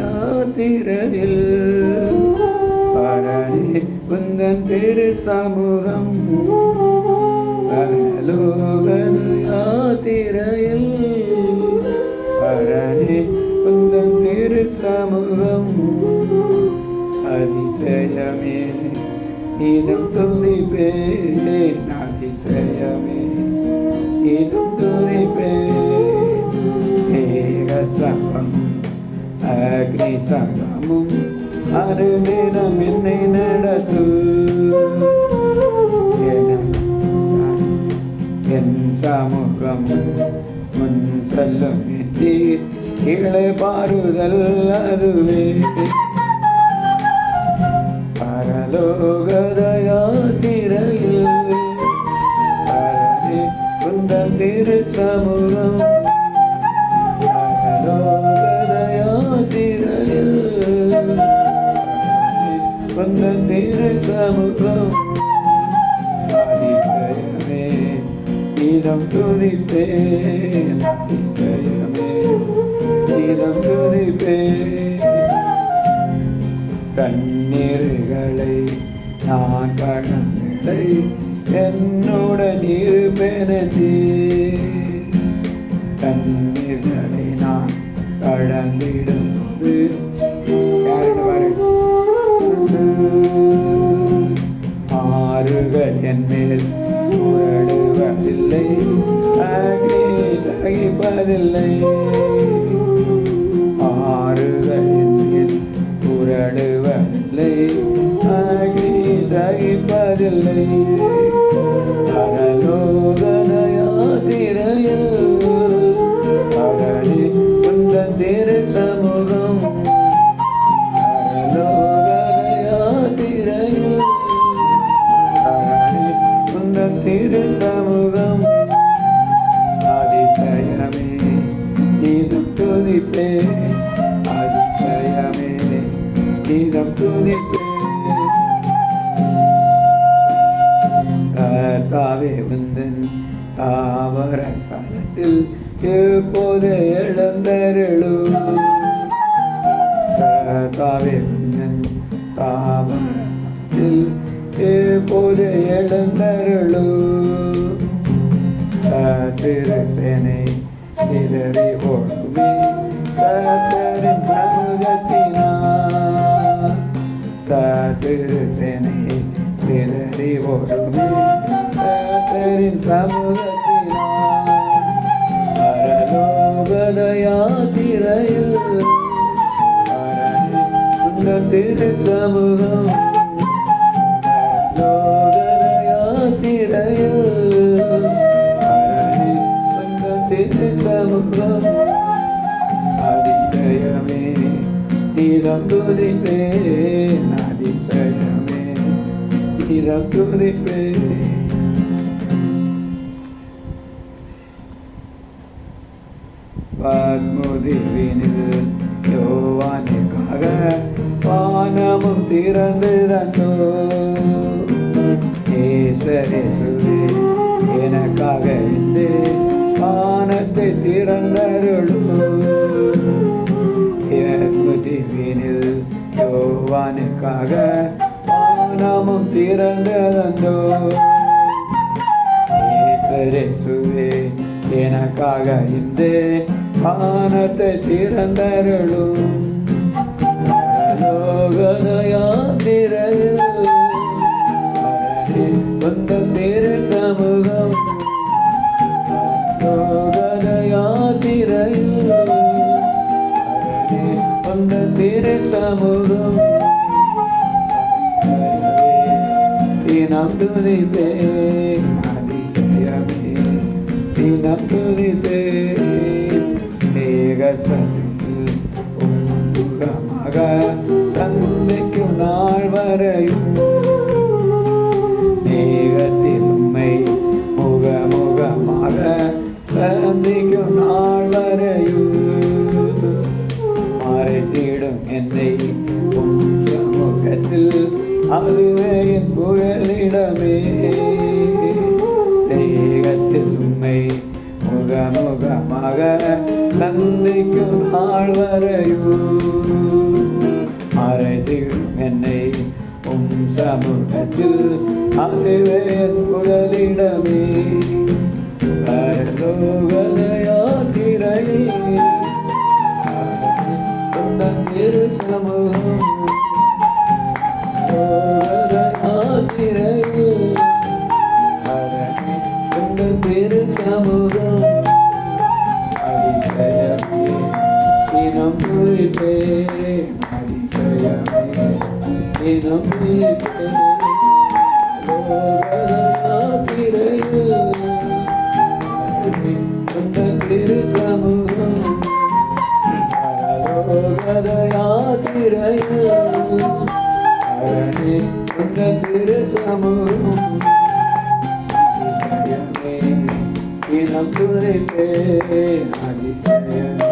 பரலோகதயாத்திரையில் பரனே உந்தன் திரு சமூகம். பரலோகதயாத்திரையில் பரனே உந்தன் திரு சமூகம். அதிசயமே இனம் துதிப்பேன், அதிசயமே இனம் துதிப்பேன். ஏகசமம் அக்னி சங்கமும் அருளினம் என்னை நடத்து. என் சமூகம் முன் செல்லும் நீர் கீழே பாருதல் அதுவே. பரலோகதயாத்திரையில் பரனே உந்தன் திரு சமூகம். பரலோகதயாத்திரையில் உந்தன் திரு சமூகம். அதிசயமே இதம் துதிப்பேன், அதிசயமே இதம் துதிப்பேன். கண்ணீர்களை நான் கடந்ததை என்னுடன் இருப்பேனே. கண்ணீர்களை நான் கடந்திடும்போது ஆறுகள் என் மேல் புரடுவதில்லை, அக்னி தகிப்பதில்லை. ஆறுகள் என் மேல் புரடுவதில்லை, அக்னி தகிப்பதில்லை. பரலோகதயாத்திரையில் பரனே உந்தன் திரு சமூகம். பரலோகதயாத்திரையில் பரனே உந்தன் திரு சமூகம். அதிசயமே இதம் துதிப்பேன், அதிசயமே இதம் துதிப்பேன். கர்த்தாவே உந்தன் தாவர ஸ்தலத்தில் எப்போது எழுந்தருளும். கர்த்தாவே உந்தன் தாவர ஸ்தலத்தில் எப்போது எழுந்தருளும். திரு சேனை சிதறி ஓடுமே கர்த்தரின் சமூகத்தினார். திரு சேனை சிதறி ஓடுமே கர்த்தரின் சமூகத்தினார். பரலோகதயாத்திரையில் பரனே உந்தன் திரு சமூகம். பரலோகதயாத்திரையில் பரனே உந்தன் திரு சமூகம். அதிசயமே இதம் துதிப்பேன், அதிசயமே இதம் துதிப்பேன். பத்மதீவினில் யோவானுக்காக வானமும் திறந்து தந்தோ. ஏசரேசுவே எனக்காக இந்த வானத்தை திறந்தருளும். பத்மதீவினில் யோவானுக்காக வானமும் திறந்து தந்தோ. ஏசரேசுவே எனக்காக இந்த வானத்தை திறந்தருளும். பரலோகதயாத்திரையில் பரனே உந்தன் திரு சமூகம். பரலோகதயாத்திரையில் பரனே உந்தன் திரு சமூகம். தினம் துதிப்பேன், அதிசயமே தினம் துதிப்பேன். பிரகாசத்தில் முகமாக சந்திக்கும் நாள் வரையும் மேகத்தில் உம்மை முகமுகமாக சந்திக்கும் நாள் வரையும் மறைத்திடும் என்னை உம் சமூகத்தில் அதுவே என் புகலிடமே மேகத்தில் உம்மை முகமுகமாக சந்திக்கும் நாள் வரையும் மறைத்திடும் என்னை உம் சமூகத்தில் அதுவே என் புகலிடமே பரலோகயாத்திரையில் உந்தன் திரு சமூகம் யாத்திரையில் உந்தன் திரு சமூகம் அதிசயமே தினம் துதிப்பேன் அதிசயமே தினம் துதிப்பேன் யாத்திரையில் உந்தன் திரு சமூகம் யாத்திரையில் உந்தன் திரு சமூகம் அதிசயமே தினம் துதிப்பேன் அதிசயமே